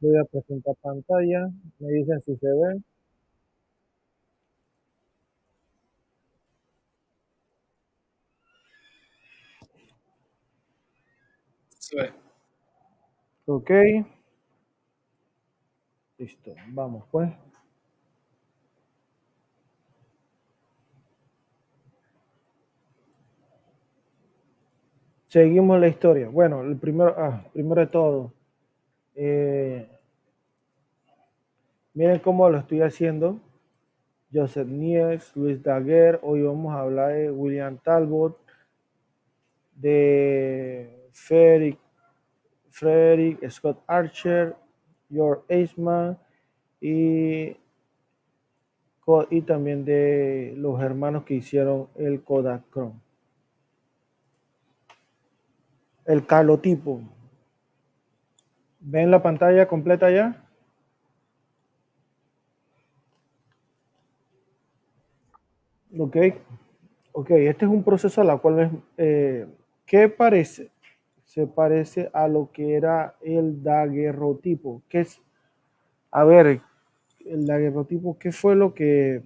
Voy a presentar pantalla. Me dicen si se ve. Se ve. Ok. Listo. Vamos pues. Seguimos la historia. Bueno, primero de todo, eh, miren cómo lo estoy haciendo. Joseph Niels, Luis Daguerre. Hoy vamos a hablar de William Talbot, de Frederick Scott Archer, George Eastman y, y también de los hermanos que hicieron el Kodachrome. El calotipo. ¿Ven la pantalla completa ya? Ok. Ok, este es un proceso a la cual ¿qué parece? Se parece a lo que era el daguerrotipo. ¿Qué es? A ver, el daguerrotipo, ¿qué fue lo que,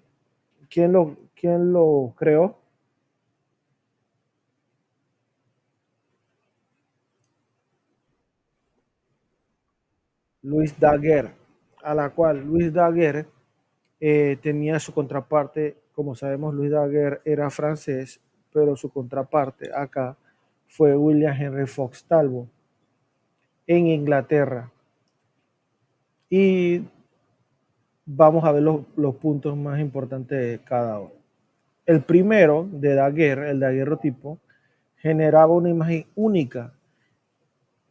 quién lo creó? Luis Daguerre, a la cual Luis Daguerre tenía su contraparte, como sabemos, Luis Daguerre era francés, pero su contraparte acá fue William Henry Fox Talbot en Inglaterra. Y vamos a ver los puntos más importantes de cada uno. El primero, de Daguerre, el daguerrotipo, generaba una imagen única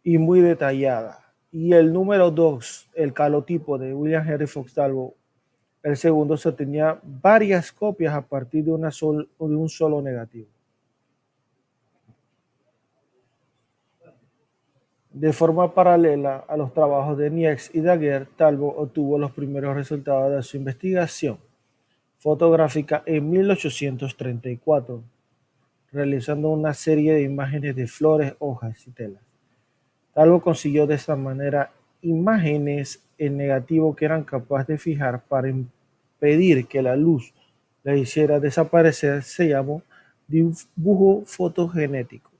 y muy detallada. Y el número dos, el calotipo de William Henry Fox Talbot, el segundo se tenía varias copias a partir de un solo negativo. De forma paralela a los trabajos de Niecks y Daguerre, Talbot obtuvo los primeros resultados de su investigación fotográfica en 1834, realizando una serie de imágenes de flores, hojas y telas. Talbot consiguió de esta manera imágenes en negativo que eran capaces de fijar para impedir que la luz la hiciera desaparecer. Se llamó dibujo fotogenético.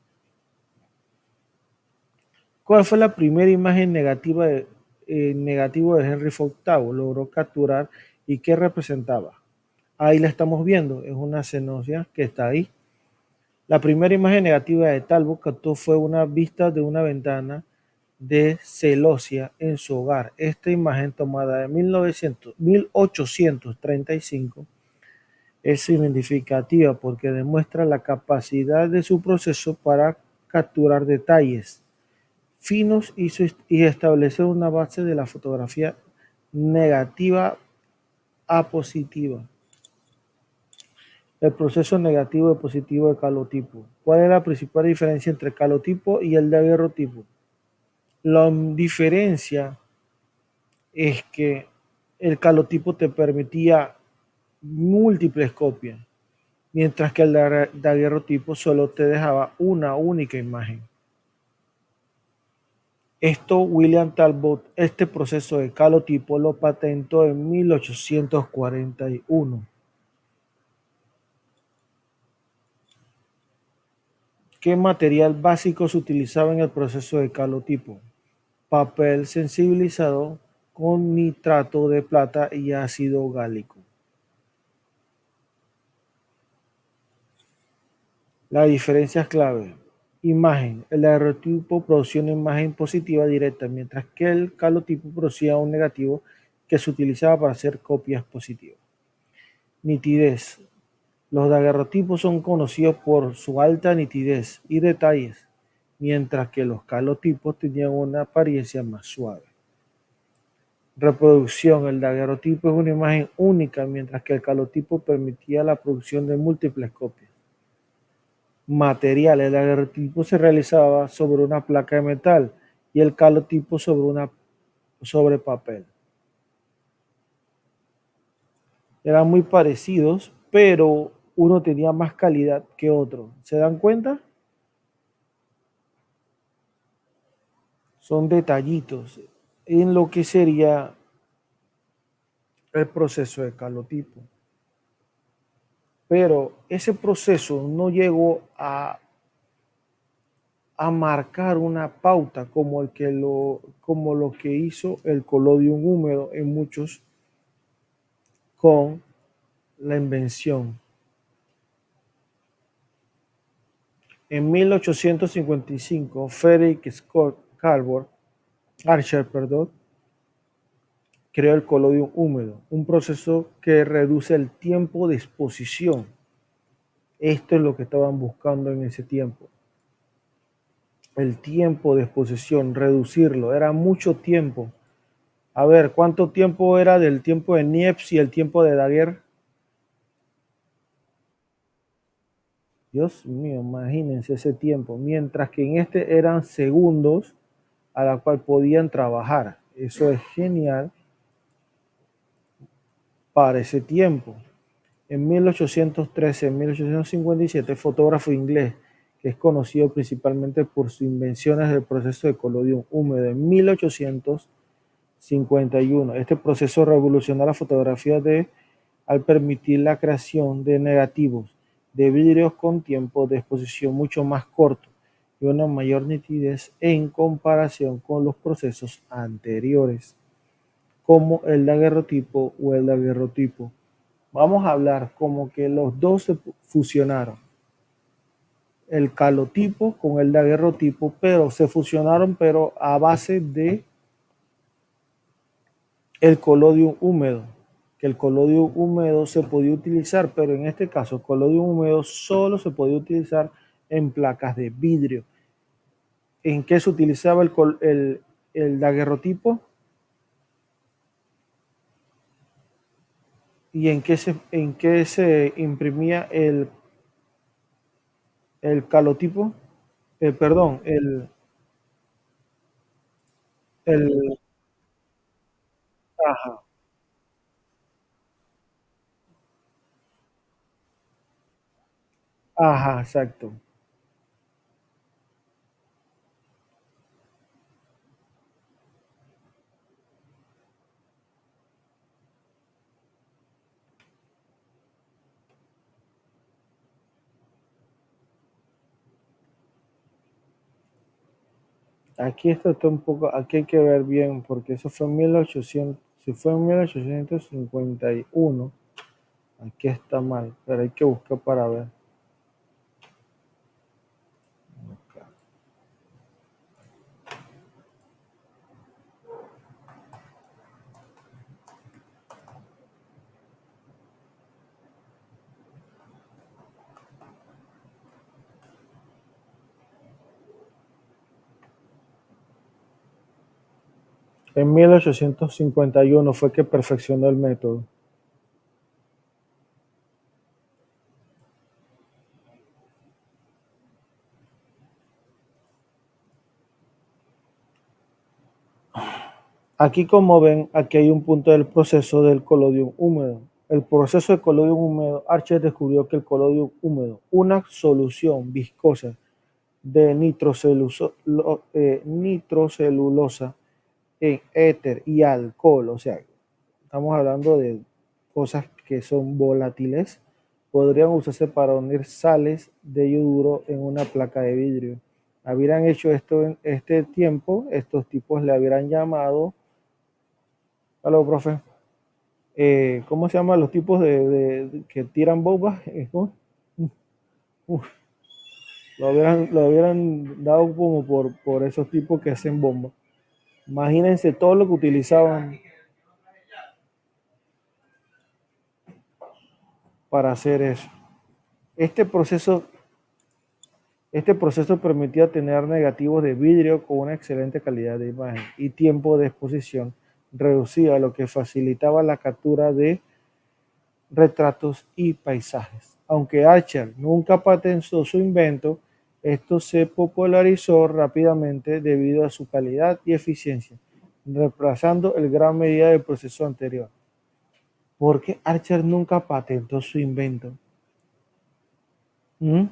¿Cuál fue la primera imagen negativo de Henry Fox Talbot? Logró capturar y qué representaba. Ahí la estamos viendo, es una cenosia que está ahí. La primera imagen negativa de Talbot captó fue una vista de una ventana de celosia en su hogar. Esta imagen, tomada en 1835, es significativa porque demuestra la capacidad de su proceso para capturar detalles finos y establecer una base de la fotografía negativa a positiva. El proceso negativo y positivo de calotipo. ¿Cuál es la principal diferencia entre calotipo y el daguerrotipo? La diferencia es que el calotipo te permitía múltiples copias, mientras que el daguerrotipo solo te dejaba una única imagen. Esto William Talbot, este proceso de calotipo lo patentó en 1841. ¿Qué material básico se utilizaba en el proceso de calotipo? Papel sensibilizado con nitrato de plata y ácido gálico. La diferencia es clave. Imagen. El daguerrotipo producía una imagen positiva directa, mientras que el calotipo producía un negativo que se utilizaba para hacer copias positivas. Nitidez. Los daguerrotipos son conocidos por su alta nitidez y detalles, mientras que los calotipos tenían una apariencia más suave. Reproducción. El daguerrotipo es una imagen única, mientras que el calotipo permitía la producción de múltiples copias. Material. El daguerrotipo se realizaba sobre una placa de metal y el calotipo sobre papel. Eran muy parecidos, pero uno tenía más calidad que otro. ¿Se dan cuenta? Son detallitos. en lo que sería el proceso de calotipo. Pero ese proceso no llegó a marcar una pauta como lo que hizo el colodium húmedo en muchos con la invención. En 1855, Frederick Scott Archer, creó el colodium húmedo, un proceso que reduce el tiempo de exposición. Esto es lo que estaban buscando en ese tiempo. El tiempo de exposición, reducirlo, era mucho tiempo. A ver, ¿cuánto tiempo era del tiempo de Niepce y el tiempo de Daguerre? Dios mío, imagínense ese tiempo. Mientras que en este eran segundos a la cual podían trabajar. Eso es genial para ese tiempo. En 1813, en 1857, fotógrafo inglés que es conocido principalmente por sus invenciones del proceso de colodium húmedo en 1851. Este proceso revolucionó la fotografía al permitir la creación de negativos de vidrios con tiempo de exposición mucho más corto y una mayor nitidez en comparación con los procesos anteriores, como el daguerrotipo o el daguerrotipo. Vamos a hablar como que los dos se fusionaron, el calotipo con el daguerrotipo, pero se fusionaron pero a base de el colodium húmedo, que el colodium húmedo se podía utilizar, pero en este caso el colodium húmedo solo se podía utilizar en placas de vidrio. ¿En qué se utilizaba el daguerrotipo? ¿Y en qué se imprimía el calotipo? Perdón, el, ajá, ajá, exacto. Aquí esto está un poco, aquí hay que ver bien, porque eso fue en 1800, si fue en 1851, aquí está mal, pero hay que buscar para ver. En 1851 fue que perfeccionó el método. Aquí como ven, aquí hay un punto del proceso del colodium húmedo. El proceso de colodium húmedo, Archer descubrió que el colodium húmedo, una solución viscosa de nitrocelulosa en éter y alcohol, o sea, estamos hablando de cosas que son volátiles, podrían usarse para unir sales de yoduro en una placa de vidrio. Habrían hecho esto en este tiempo, estos tipos le habrían llamado, aló, profe, ¿cómo se llaman los tipos que tiran bombas? Uf, lo hubieran dado como por esos tipos que hacen bombas. Imagínense todo lo que utilizaban para hacer eso. Este proceso Este proceso permitía tener negativos de vidrio con una excelente calidad de imagen y tiempo de exposición reducida, lo que facilitaba la captura de retratos y paisajes. Aunque Archer nunca patentó su invento, esto se popularizó rápidamente debido a su calidad y eficiencia, reemplazando en gran medida el proceso anterior. ¿Por qué Archer nunca patentó su invento? ¿Mm?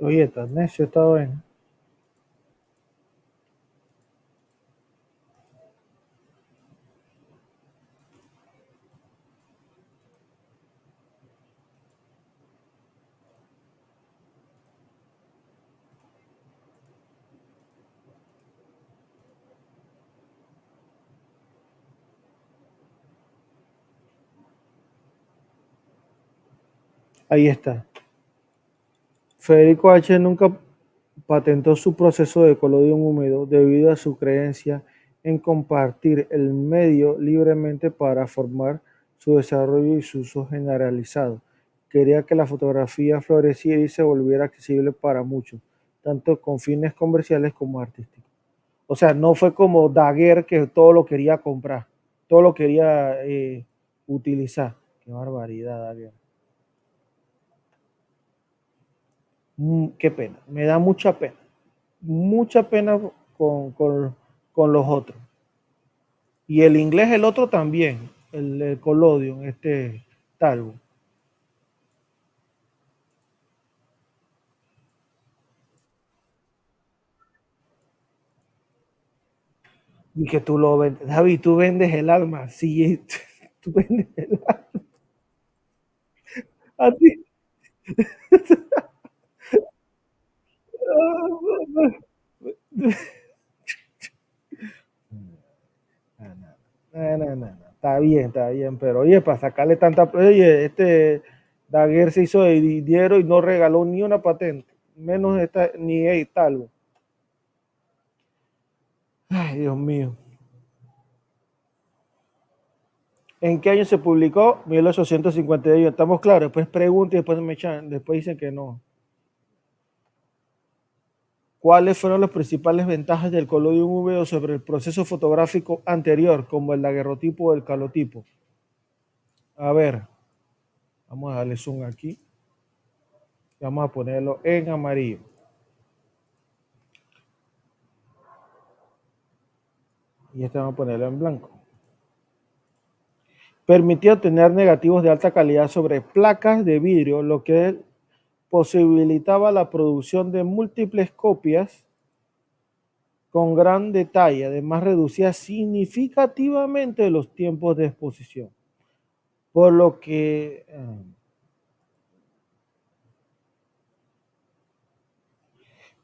Oye, estás necio esta vaina. Ahí está. Federico H. nunca patentó su proceso de colodión húmedo debido a su creencia en compartir el medio libremente para formar su desarrollo y su uso generalizado. Quería que la fotografía floreciera y se volviera accesible para muchos, tanto con fines comerciales como artísticos. O sea, no fue como Daguerre que todo lo quería comprar, todo lo quería utilizar. Qué barbaridad, Daguerre. Qué pena, me da mucha pena con los otros. Y el inglés, el otro también, el Collodion, este Talbot. Y que tú lo vendes. David, tú vendes el alma. Sí, tú vendes el alma. A ti. No, no, no, no. Está bien, pero oye, para sacarle tanta. Oye, este Daguerre se hizo de dinero y no regaló ni una patente, menos esta, ni Talbot. Ay, Dios mío. ¿En qué año se publicó? 1851. Estamos claros. Después pregunto y después me echan, después dicen que no. ¿Cuáles fueron las principales ventajas del colodium húmedo sobre el proceso fotográfico anterior, como el daguerrotipo o el calotipo? A ver, vamos a darle zoom aquí. Vamos a ponerlo en amarillo. Y este vamos a ponerlo en blanco. Permitía obtener negativos de alta calidad sobre placas de vidrio, lo que posibilitaba la producción de múltiples copias con gran detalle. Además, reducía significativamente los tiempos de exposición. Por lo que,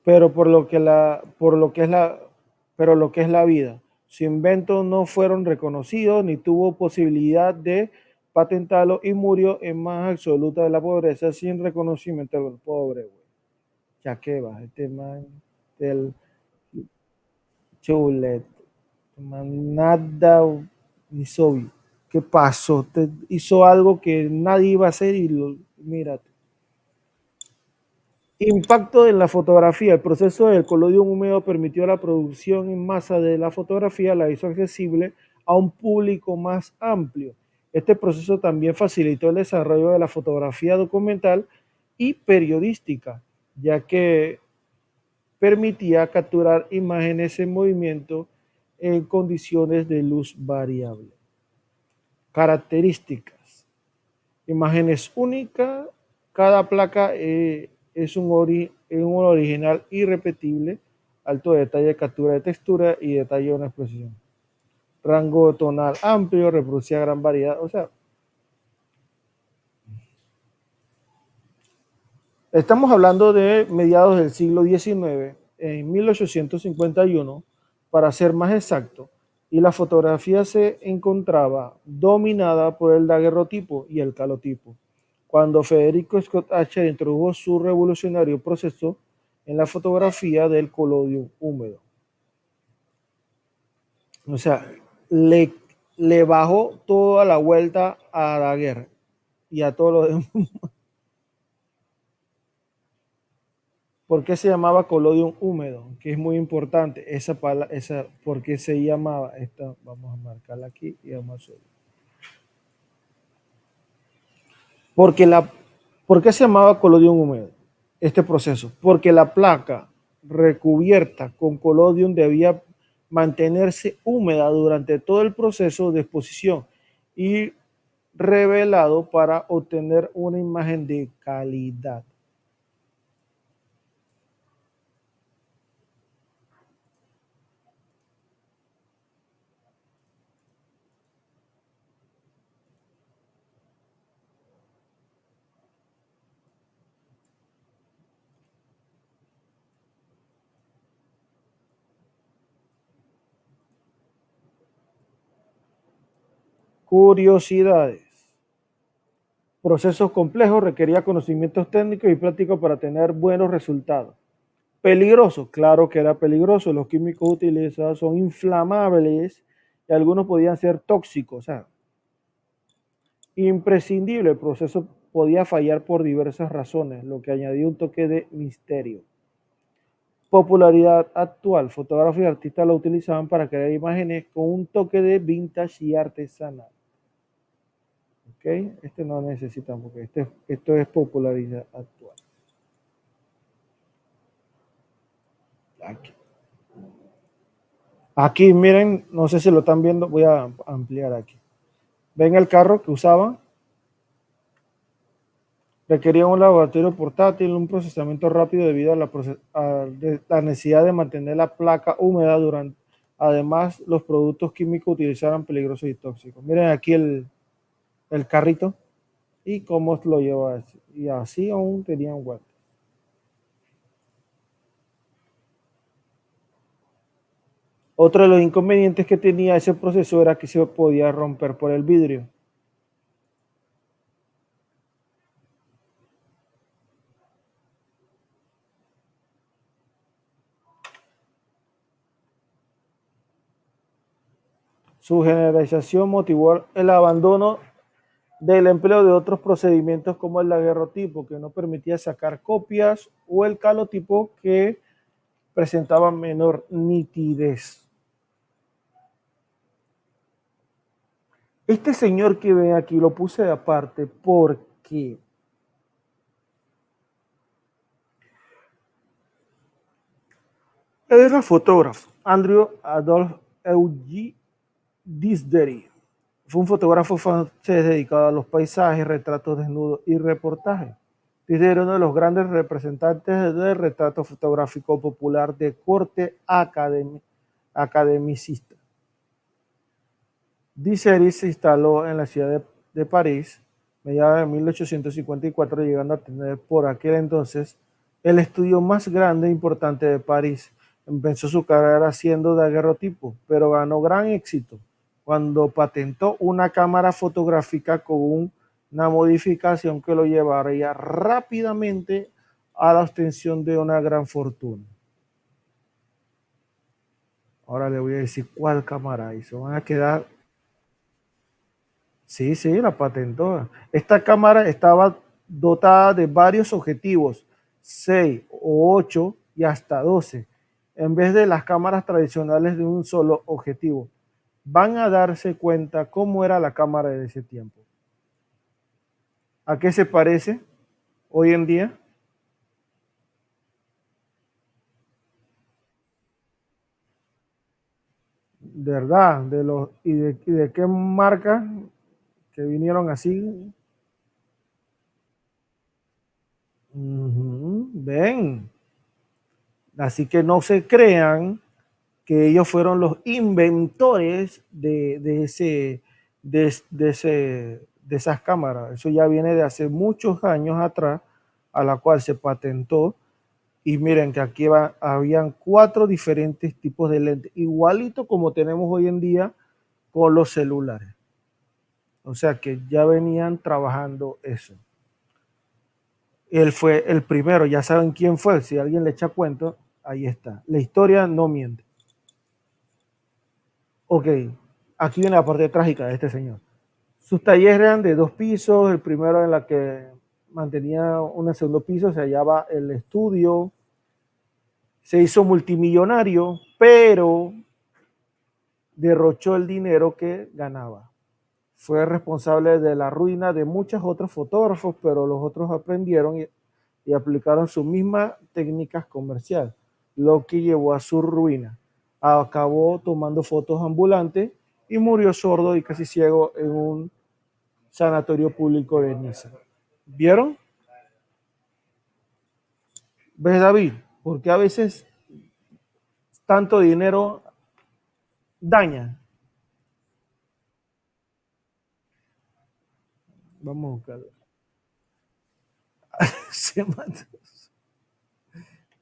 pero por lo que es la, pero lo que es la vida. Sus inventos no fueron reconocidos ni tuvo posibilidad de patentarlo y murió en más absoluta de la pobreza sin reconocimiento del pobre, güey. Ya que va, este man del chulet, man, nada hizo. ¿Qué pasó? Te hizo algo que nadie iba a hacer y lo, mírate. Impacto en la fotografía. El proceso del colodium húmedo permitió la producción en masa de la fotografía, la hizo accesible a un público más amplio. Este proceso también facilitó el desarrollo de la fotografía documental y periodística, ya que permitía capturar imágenes en movimiento en condiciones de luz variable. Características. Imágenes únicas. Cada placa un original irrepetible, alto detalle de captura de textura y detalle de una expresión. Rango tonal amplio, reproducía gran variedad. O sea, estamos hablando de mediados del siglo XIX, en 1851, para ser más exacto, y la fotografía se encontraba dominada por el daguerrotipo y el calotipo. Cuando Federico Scott Archer introdujo su revolucionario proceso en la fotografía del colodium húmedo. O sea, le, le bajó toda la vuelta a Daguerre y a todo lo demás. ¿Por qué se llamaba colodium húmedo? Que es muy importante. ¿Por qué se llamaba? Esta, vamos a marcarla aquí y vamos a hacerlo. Porque la, ¿Por qué se llamaba colodium húmedo? Este proceso. Porque la placa recubierta con colodium debía mantenerse húmeda durante todo el proceso de exposición y revelado para obtener una imagen de calidad. Curiosidades. Procesos complejos requería conocimientos técnicos y prácticos para tener buenos resultados. Peligroso, claro que era peligroso. Los químicos utilizados son inflamables y algunos podían ser tóxicos. O sea, imprescindible, el proceso podía fallar por diversas razones, lo que añadía un toque de misterio. Popularidad actual, fotógrafos y artistas lo utilizaban para crear imágenes con un toque de vintage y artesanal. ¿Ok? Este no necesitamos, porque esto es popularidad actual. Aquí. Aquí, miren, no sé si lo están viendo, voy a ampliar aquí. ¿Ven el carro que usaban? Requería un laboratorio portátil, un procesamiento rápido debido la necesidad de mantener la placa húmeda durante. Además, los productos químicos utilizaban peligrosos y tóxicos. Miren aquí el carrito y cómo lo lleva así. Y así aún tenían guantes. Otro de los inconvenientes que tenía ese proceso era que se podía romper por el vidrio. Su generalización motivó el abandono del empleo de otros procedimientos como el daguerrotipo, que no permitía sacar copias, o el calotipo, que presentaba menor nitidez. Este señor que ven aquí lo puse de aparte porque él era fotógrafo. Andrew Adolphe Eugy Disdery fue un fotógrafo francés dedicado a los paisajes, retratos desnudos y reportajes. Disdery era uno de los grandes representantes del retrato fotográfico popular de corte academicista. Disdery se instaló en la ciudad de París mediados de 1854, llegando a tener por aquel entonces el estudio más grande e importante de París. Empezó su carrera haciendo daguerrotipo, pero ganó gran éxito cuando patentó una cámara fotográfica con una modificación que lo llevaría rápidamente a la obtención de una gran fortuna. Ahora le voy a decir cuál cámara hizo. Van a quedar. Sí, sí, la patentó. Esta cámara estaba dotada de varios objetivos, 6 o 8 y hasta 12, en vez de las cámaras tradicionales de un solo objetivo. Van a darse cuenta cómo era la cámara de ese tiempo. ¿A qué se parece hoy en día? De verdad, y de qué marca que vinieron así. Ven, así que no se crean que ellos fueron los inventores de esas cámaras. Eso ya viene de hace muchos años atrás, a la cual se patentó. Y miren que aquí habían 4 diferentes tipos de lentes, igualito como tenemos hoy en día con los celulares. O sea que ya venían trabajando eso. Él fue el primero, ya saben quién fue, si alguien le echa cuento, ahí está. La historia no miente. Ok, aquí viene la parte trágica de este señor. Sus talleres eran de 2 pisos, el primero en la que mantenía un segundo piso se hallaba el estudio. Se hizo multimillonario, pero derrochó el dinero que ganaba. Fue responsable de la ruina de muchos otros fotógrafos, pero los otros aprendieron y aplicaron sus mismas técnicas comerciales, lo que llevó a su ruina. Acabó tomando fotos ambulantes y murió sordo y casi ciego en un sanatorio público de Niza. ¿Vieron? ¿Ves, David? Porque a veces tanto dinero daña. Vamos a buscarlo. Se manda,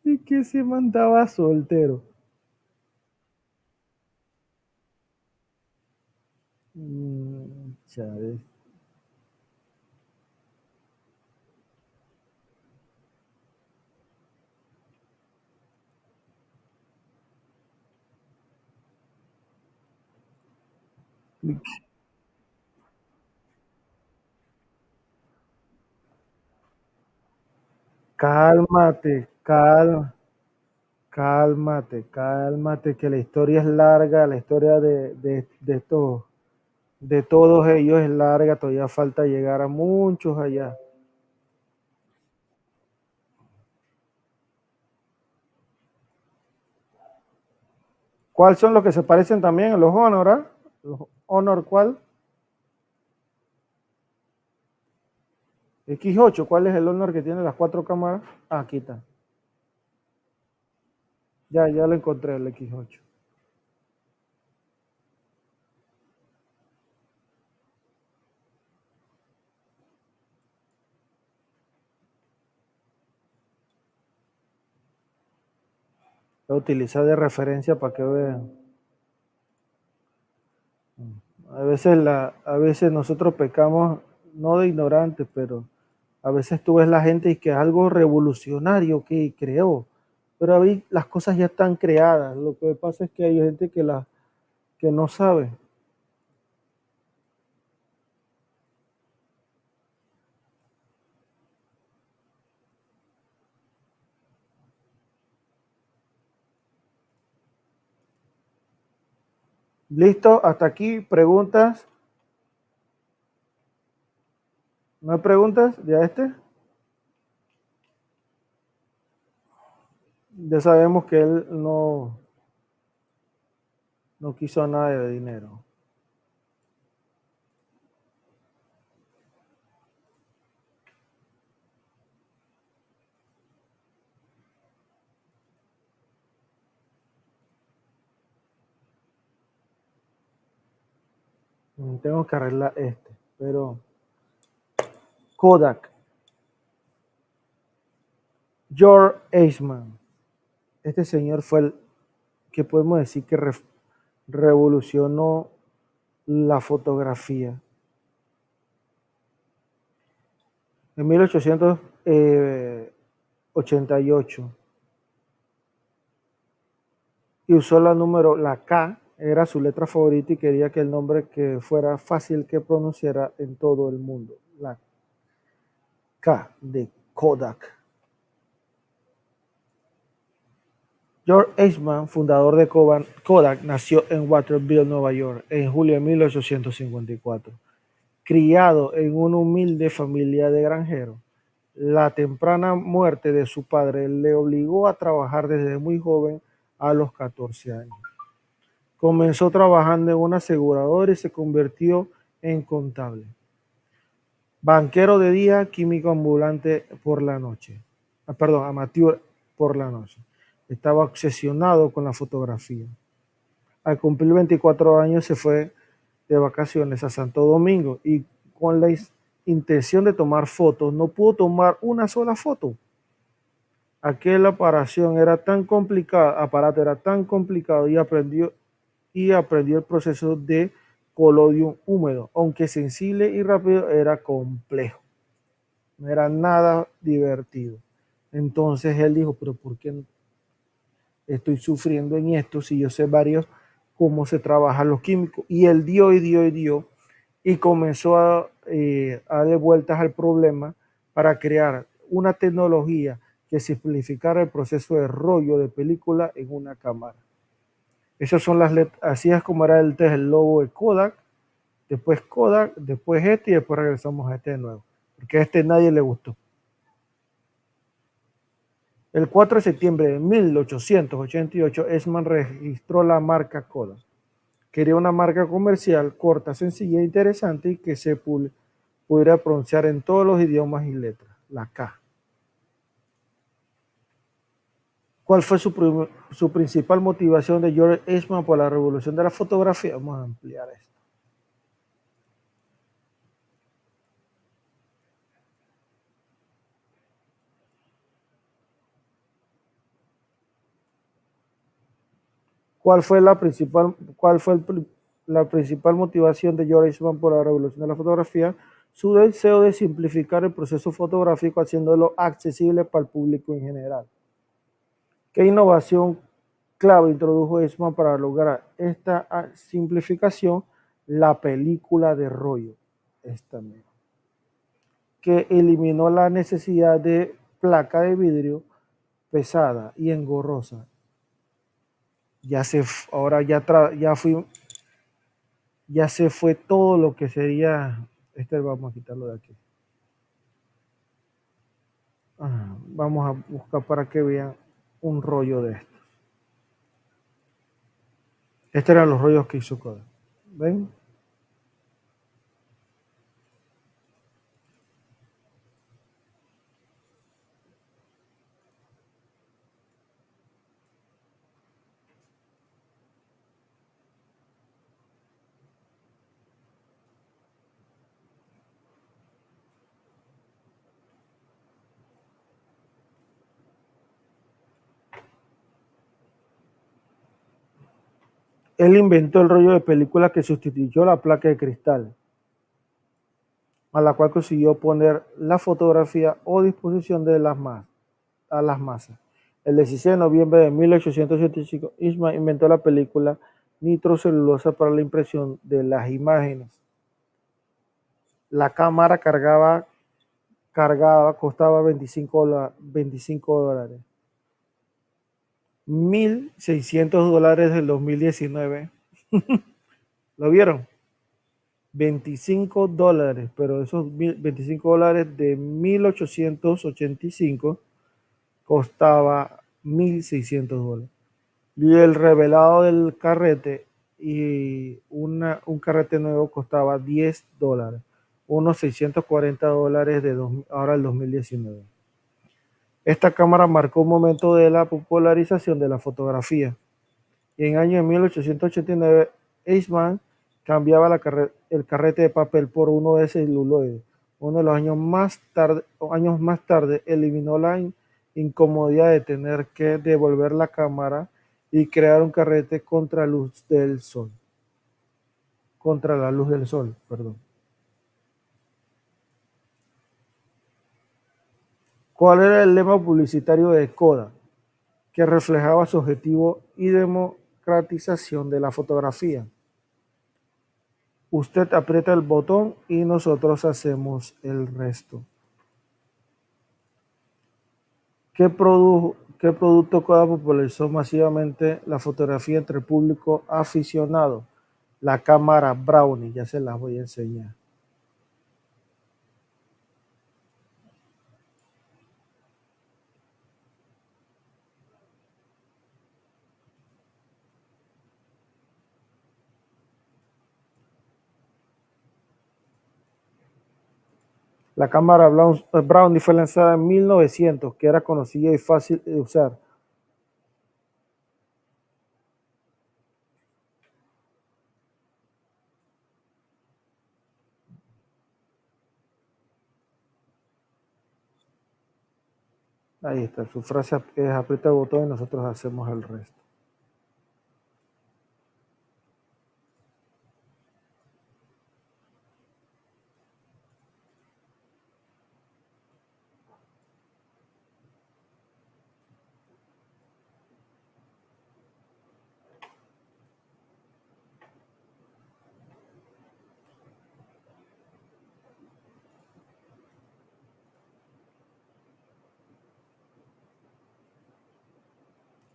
y que se mandaba soltero. Ya ves. Cálmate, cálmate, que la historia es larga, la historia de todos ellos es larga, todavía falta llegar a muchos allá. ¿Cuáles son los que se parecen también a los Honor? ¿Ah? ¿Los Honor cuál? X8, ¿cuál es el Honor que tiene las cuatro cámaras? Ah, aquí está. Ya lo encontré, el X8. Lo utiliza de referencia para que vean. A veces nosotros pecamos, no de ignorantes, pero a veces tú ves la gente y que es algo revolucionario que creó, pero ahí las cosas ya están creadas. Lo que pasa es que hay gente que no sabe. Listo, hasta aquí, preguntas. ¿No hay preguntas? ¿Ya este? Ya sabemos que él no quiso nada de dinero. Tengo que arreglar este, pero Kodak, George Eastman. Este señor fue el que podemos decir que revolucionó la fotografía. En 1888 y usó la K, era su letra favorita y quería que el nombre que fuera fácil que pronunciara en todo el mundo. La K de Kodak. George Eastman, fundador de Kodak, nació en Waterville, Nueva York, en julio de 1854. Criado en una humilde familia de granjeros, la temprana muerte de su padre le obligó a trabajar desde muy joven a los 14 años. Comenzó trabajando en una aseguradora y se convirtió en contable. Banquero de día, químico ambulante por la noche. Perdón, amateur por la noche. Estaba obsesionado con la fotografía. Al cumplir 24 años se fue de vacaciones a Santo Domingo y con la intención de tomar fotos, no pudo tomar una sola foto. Aquella aparato era tan complicado y aprendió el proceso de colodium húmedo, aunque sensible y rápido, era complejo, no era nada divertido. Entonces él dijo, pero ¿por qué estoy sufriendo en esto si yo sé varios cómo se trabajan los químicos? Y él dio y comenzó a darle vueltas al problema para crear una tecnología que simplificara el proceso de rollo de película en una cámara. Esas son las letras, así es como era el logo de Kodak, después este y después regresamos a este de nuevo, porque a este nadie le gustó. El 4 de septiembre de 1888, Eastman registró la marca Kodak. Quería una marca comercial corta, sencilla e interesante y que se pudiera pronunciar en todos los idiomas y letras, la K. ¿Cuál fue su principal motivación de George Eastman por la revolución de la fotografía? Vamos a ampliar esto. ¿Cuál fue la principal, cuál fue la principal motivación de George Eastman por la revolución de la fotografía, su deseo de simplificar el proceso fotográfico haciéndolo accesible para el público en general. ¿Qué innovación clave introdujo Eastman para lograr esta simplificación? La película de rollo, que eliminó la necesidad de placa de vidrio pesada y engorrosa. Ahora ya se fue todo lo que sería. Vamos a quitarlo de aquí. Vamos a buscar para que vean un rollo de esto. Estos eran los rollos que hizo Kodak. ¿Ven? Él inventó el rollo de película que sustituyó la placa de cristal, a la cual consiguió poner la fotografía o disposición de a las masas. El 16 de noviembre de 1885, Eastman inventó la película nitrocelulosa para la impresión de las imágenes. La cámara cargada costaba $25. $1,600 del 2019. ¿Lo vieron? $25, pero esos $25 de 1885 costaba $1,600. Y el revelado del carrete y un carrete nuevo costaba $10, unos $640 ahora el 2019. Esta cámara marcó un momento de la popularización de la fotografía. Y en el año 1889, Eastman cambiaba el carrete de papel por uno de celuloide. Uno de los años más tarde eliminó la incomodidad de tener que devolver la cámara y crear un carrete contra la luz del sol. Perdón. ¿Cuál era el lema publicitario de Kodak? Que reflejaba su objetivo y democratización de la fotografía. Usted aprieta el botón y nosotros hacemos el resto. ¿Qué producto Kodak popularizó masivamente la fotografía entre el público aficionado? La cámara Brownie, ya se las voy a enseñar. La cámara Brownie fue lanzada en 1900, que era conocida y fácil de usar. Ahí está, su frase es aprieta el botón y nosotros hacemos el resto.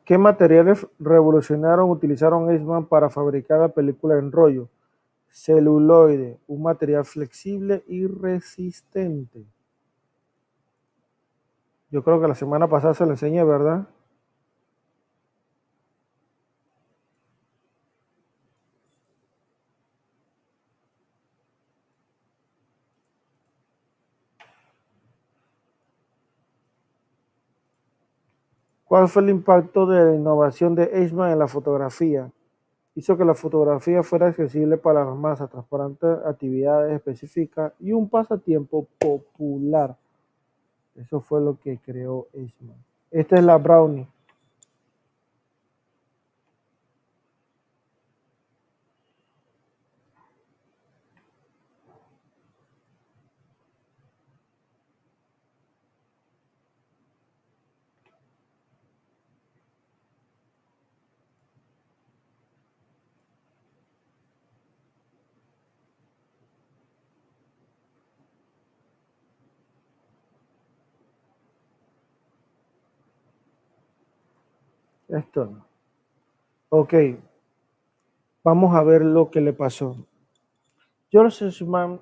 ¿Qué materiales revolucionarios utilizaron Eastman para fabricar la película en rollo? Celuloide, un material flexible y resistente. Yo creo que la semana pasada se lo enseñé, ¿verdad? ¿Cuál fue el impacto de la innovación de Eastman en la fotografía? Hizo que la fotografía fuera accesible para las masas, transparente, actividades específicas y un pasatiempo popular. Eso fue lo que creó Eastman. Esta es la Brownie. Esto no. Ok, vamos a ver lo que le pasó. George Eastman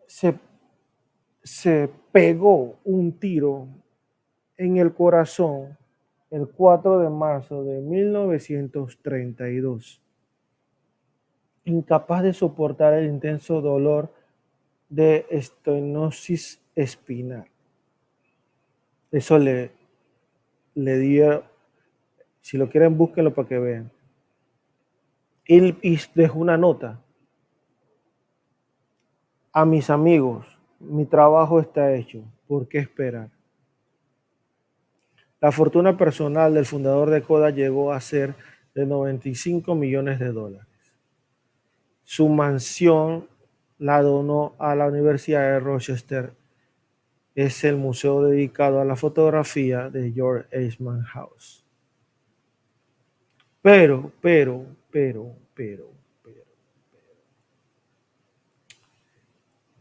se, se pegó un tiro en el corazón el 4 de marzo de 1932, incapaz de soportar el intenso dolor de estenosis espinal. Eso le dio, si lo quieren, búsquenlo para que vean. Él dejó una nota a mis amigos: mi trabajo está hecho, ¿por qué esperar? La fortuna personal del fundador de Kodak llegó a ser de 95 millones de dólares. Su mansión la donó a la Universidad de Rochester. Es el museo dedicado a la fotografía de George Eastman House. Pero,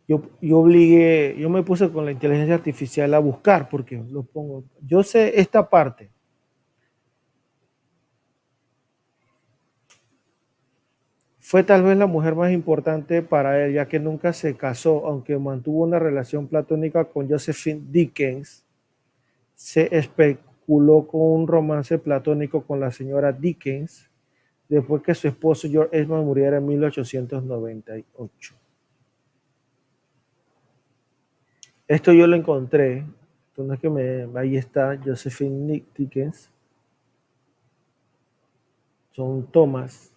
yo me puse con la inteligencia artificial a buscar, porque lo pongo, yo sé esta parte. Fue tal vez la mujer más importante para él, ya que nunca se casó, aunque mantuvo una relación platónica con Josephine Dickens. Se especuló con un romance platónico con la señora Dickens después que su esposo George Eastman muriera en 1898. Esto yo lo encontré, no es que ahí está Josephine Dickens, son tomas,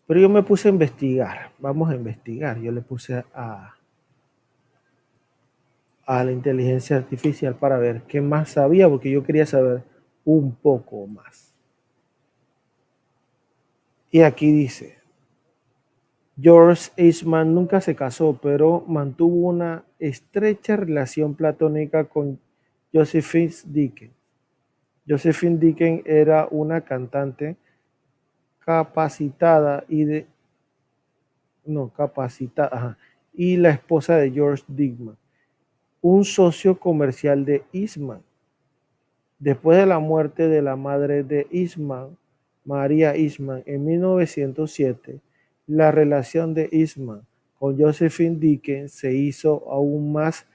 pero yo me puse a investigar, vamos a investigar, yo le puse a la inteligencia artificial para ver qué más sabía, porque yo quería saber un poco más. Y aquí dice, George Eastman nunca se casó, pero mantuvo una estrecha relación platónica con Josephine Dickens. Josephine Dickens era una cantante capacitada y la esposa de George Dickman, un socio comercial de Eastman. Después de la muerte de la madre de Eastman, María Eastman, en 1907, la relación de Eastman con Josephine Dickens se hizo aún más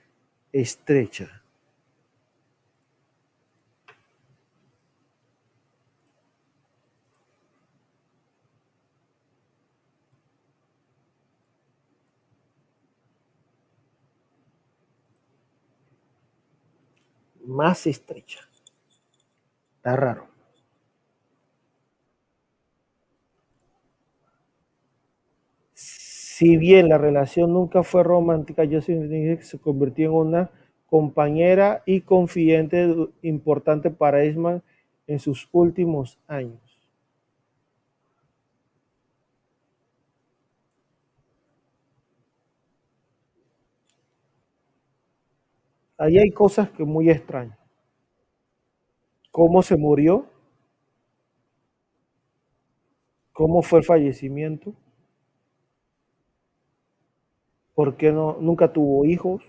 estrecha. Más estrecha. Está raro. Si bien la relación nunca fue romántica, Josephine Dickens se convirtió en una compañera y confidente importante para Eastman en sus últimos años. Ahí hay cosas que muy extrañas. ¿Cómo se murió? ¿Cómo fue el fallecimiento? ¿Por qué no, nunca tuvo hijos?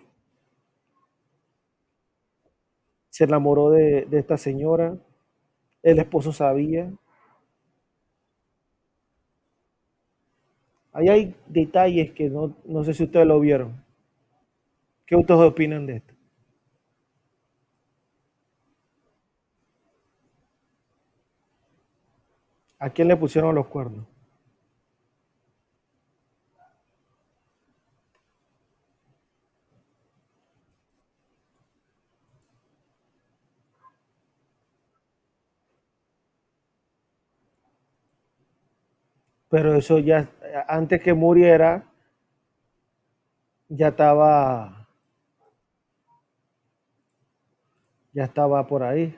¿Se enamoró de esta señora? ¿El esposo sabía? Ahí hay detalles que no sé si ustedes lo vieron. ¿Qué ustedes opinan de esto? ¿A quién le pusieron los cuernos? Pero eso ya, antes que muriera, ya estaba, ya estaba por ahí.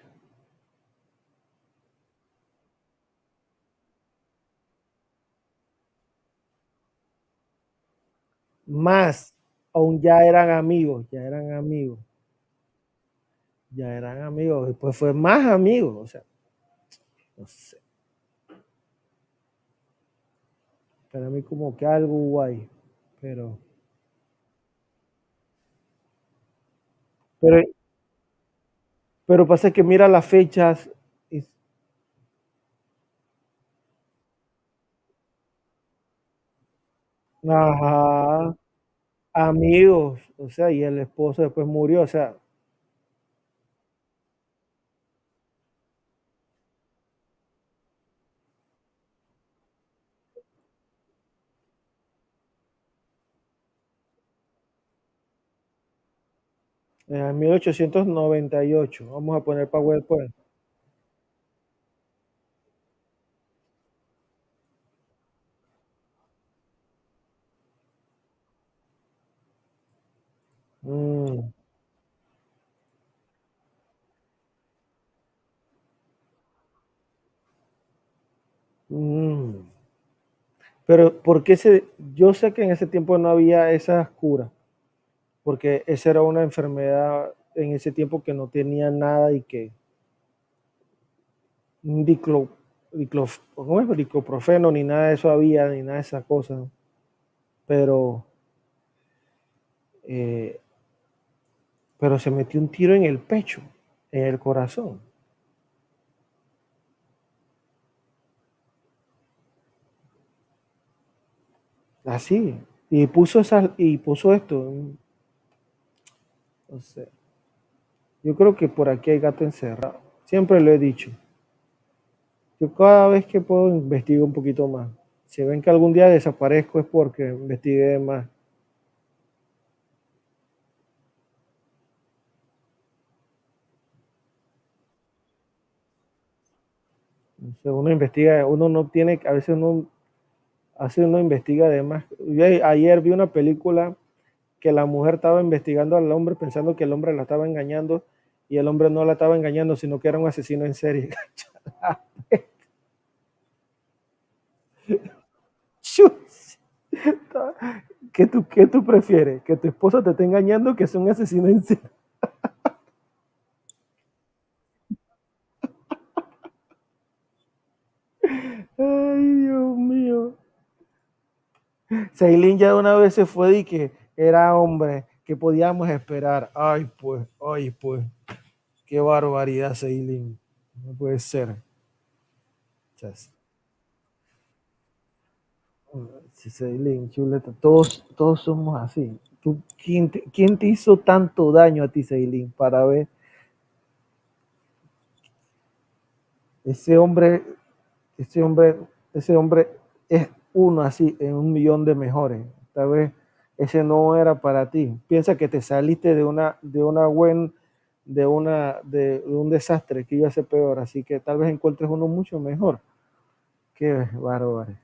Más, aún ya eran amigos, después fue más amigos, o sea, no sé, para mí como que algo guay, pero, pero Pero pasa que mira las fechas. y- Ajá, amigos, o sea, y el esposo después murió, o sea, 1898, vamos a poner PowerPoint. Mm, mm. Pero, ¿por qué yo sé que en ese tiempo no había esas curas, porque esa era una enfermedad en ese tiempo que no tenía nada y que un ¿cómo es? Dicloprofeno, ni nada de eso había, ni nada de esas cosas, ¿no? Pero, eh, pero se metió un tiro en el pecho, en el corazón, así, y puso esto, no sé, yo creo que por aquí hay gato encerrado, siempre lo he dicho, yo cada vez que puedo investigo un poquito más, si ven que algún día desaparezco es porque investigué más. O sea, uno investiga, uno no tiene, a veces uno investiga de más. Ayer vi una película que la mujer estaba investigando al hombre pensando que el hombre la estaba engañando y el hombre no la estaba engañando, sino que era un asesino en serie. ¿Qué tú prefieres? ¿Que tu esposa te esté engañando o que sea un asesino en serie? Ay, Dios mío. Ceilín ya una vez se fue y que era hombre, que podíamos esperar. Ay, pues, qué barbaridad, Ceilín. No puede ser. Chas. Sí, Ceilín, chuleta, todos somos así. ¿Quién te hizo tanto daño a ti, Ceilín? Para ver, ese hombre, ese hombre, ese hombre es uno así en un millón de mejores. Tal vez ese no era para ti. Piensa que te saliste de un desastre que iba a ser peor, así que tal vez encuentres uno mucho mejor. Qué bárbaro.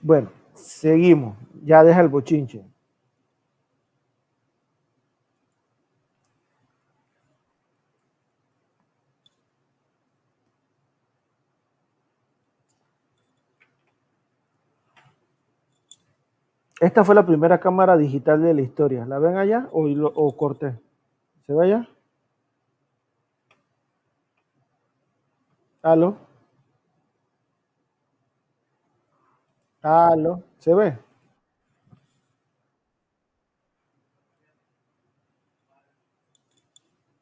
Bueno, seguimos. Ya deja el bochinche. Esta fue la primera cámara digital de la historia. ¿La ven allá o corté? ¿Se ve allá? ¿Aló? ¿Aló? ¿Se ve?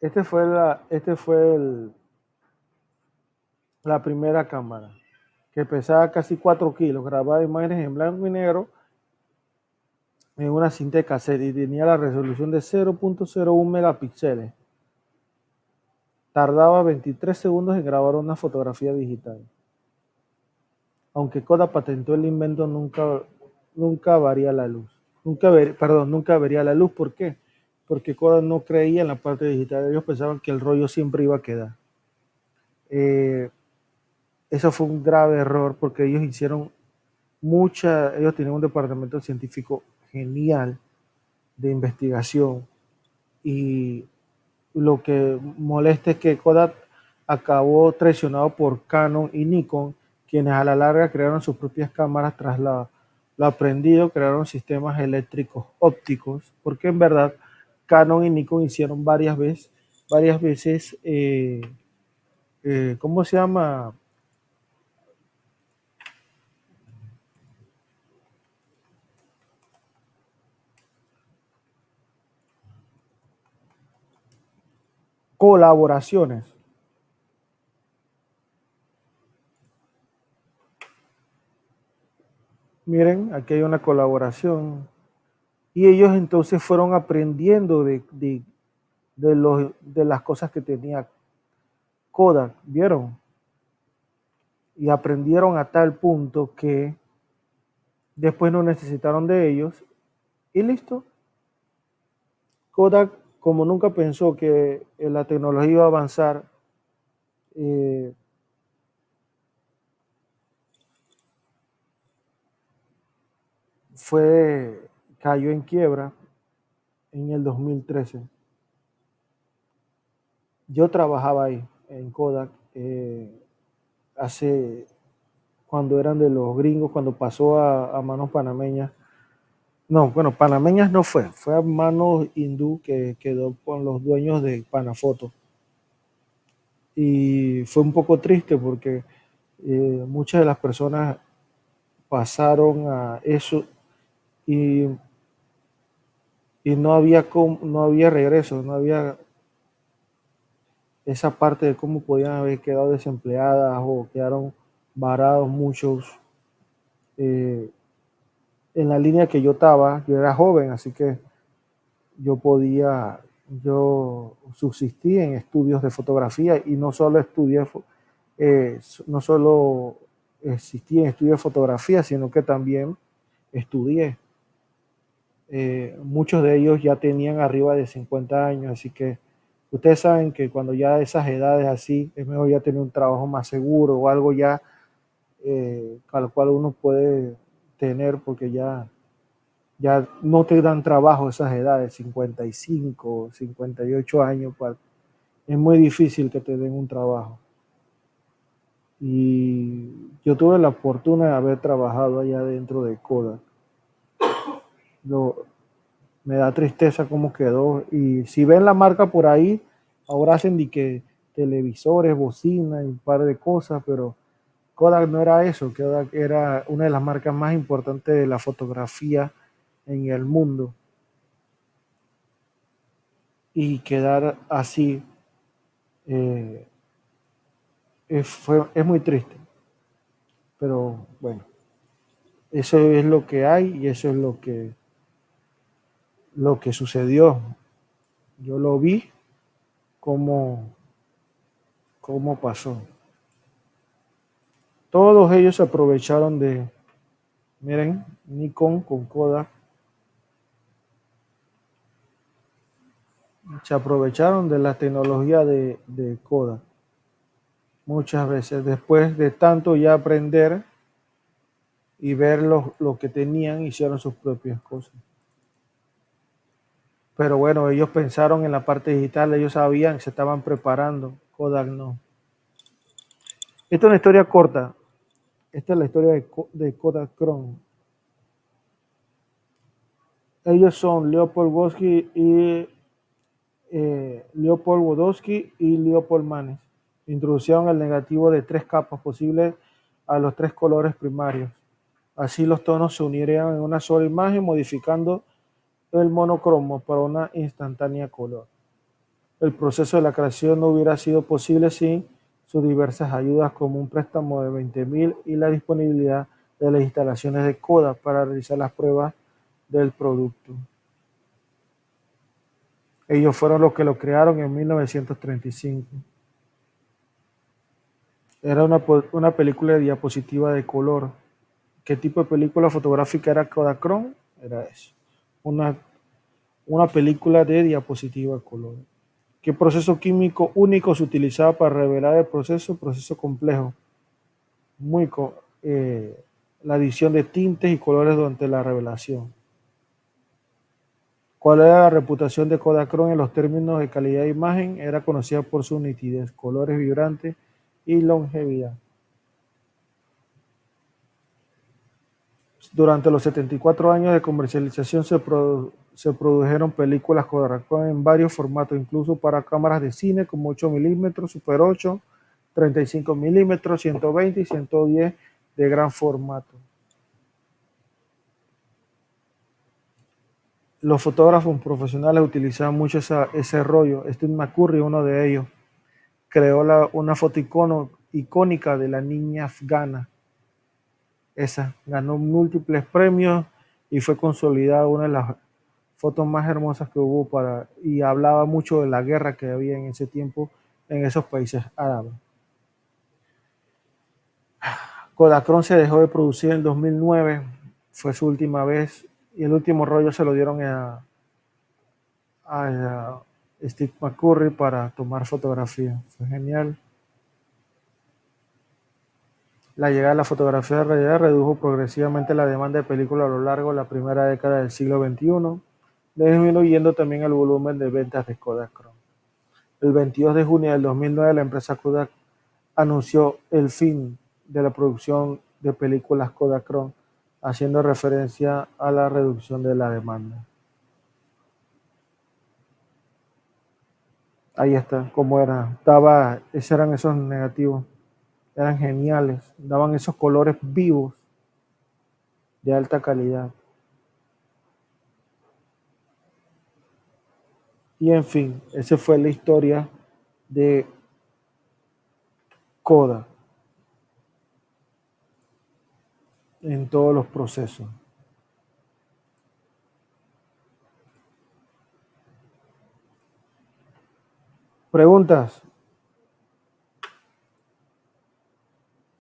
Este fue la primera cámara, que pesaba casi 4 kilos, grababa imágenes en blanco y negro en una cinta de cassette y tenía la resolución de 0.01 megapíxeles. Tardaba 23 segundos en grabar una fotografía digital. Aunque Kodak patentó el invento, nunca varía la luz. Nunca vería la luz. ¿Por qué? Porque Kodak no creía en la parte digital. Ellos pensaban que el rollo siempre iba a quedar. Eh, Eso fue un grave error porque ellos tenían un departamento científico genial de investigación y lo que molesta es que Kodak acabó traicionado por Canon y Nikon, quienes a la larga crearon sus propias cámaras tras lo aprendido, crearon sistemas eléctricos ópticos, porque en verdad Canon y Nikon hicieron varias veces, ¿cómo se llama? colaboraciones. Miren, aquí hay una colaboración. Y ellos entonces fueron aprendiendo de las cosas que tenía Kodak, ¿vieron? Y aprendieron a tal punto que después no necesitaron de ellos y listo. Kodak, como nunca pensó que la tecnología iba a avanzar, eh, cayó en quiebra en el 2013. Yo trabajaba ahí en Kodak hace cuando eran de los gringos, cuando pasó a manos panameñas. No, bueno, panameñas no fue a manos hindú que quedó con los dueños de Panafoto. Y fue un poco triste porque muchas de las personas pasaron a eso y, y no había regreso, no había esa parte de cómo podían haber quedado desempleadas o quedaron varados muchos. Eh, en la línea que yo estaba, yo era joven, así que yo subsistí en estudios de fotografía y no solo estudié, no solo existí en estudios de fotografía, sino que también estudié. Muchos de ellos ya tenían arriba de 50 años, así que ustedes saben que cuando ya esas edades así, es mejor ya tener un trabajo más seguro o algo ya al cual uno puede tener porque ya no te dan trabajo esas edades, 55, 58 años, es muy difícil que te den un trabajo. Y yo tuve la fortuna de haber trabajado allá dentro de Kodak. Me da tristeza cómo quedó. Y si ven la marca por ahí, ahora hacen de que televisores, bocina y un par de cosas, pero Kodak no era eso. Kodak era una de las marcas más importantes de la fotografía en el mundo. Y quedar así es muy triste. Pero bueno, eso es lo que hay y eso es lo que sucedió. Yo lo vi cómo, cómo pasó. Todos ellos se aprovecharon miren, Nikon con Kodak, se aprovecharon de la tecnología de Kodak. Muchas veces, después de tanto ya aprender y ver lo que tenían, hicieron sus propias cosas. Pero bueno, ellos pensaron en la parte digital, ellos sabían, se estaban preparando. Kodak no. Esta es una historia corta. Esta es la historia de Kodachrome. Ellos son Leopold Wodowski y Leopold Manes. Introducieron el negativo de 3 capas posibles a los 3 colores primarios. Así los tonos se unirían en una sola imagen, modificando el monocromo para una instantánea color. El proceso de la creación no hubiera sido posible sin sus diversas ayudas, como un préstamo de 20.000 y la disponibilidad de las instalaciones de Kodak para realizar las pruebas del producto. Ellos fueron los que lo crearon en 1935. Era una película de diapositiva de color. ¿Qué tipo de película fotográfica era Kodachrome? Era eso. Una película de diapositiva de color. ¿Qué proceso químico único se utilizaba para revelar el proceso? Proceso complejo. La adición de tintes y colores durante la revelación. ¿Cuál era la reputación de Kodachrome en los términos de calidad de imagen? Era conocida por su nitidez, colores vibrantes y longevidad. Durante los 74 años de comercialización se produjeron películas Kodachrome en varios formatos, incluso para cámaras de cine como 8 milímetros, Super 8, 35 milímetros, 120 y 110 de gran formato. Los fotógrafos profesionales utilizaban mucho ese rollo. Steve McCurry, uno de ellos, creó una foto icónica de la niña afgana. Esa ganó múltiples premios y fue consolidada una de las fotos más hermosas que hubo y hablaba mucho de la guerra que había en ese tiempo en esos países árabes. Kodachrome se dejó de producir en 2009, fue su última vez, y el último rollo se lo dieron a Steve McCurry para tomar fotografía. Fue genial. La llegada de la fotografía de realidad redujo progresivamente la demanda de películas a lo largo de la primera década del siglo XXI, disminuyendo también el volumen de ventas de Kodachrome. El 22 de junio del 2009, la empresa Kodak anunció el fin de la producción de películas Kodachrome, haciendo referencia a la reducción de la demanda. Ahí está, cómo era. Esos eran esos negativos. Eran geniales. Daban esos colores vivos de alta calidad. Y en fin, esa fue la historia de Kodak en todos los procesos. Preguntas.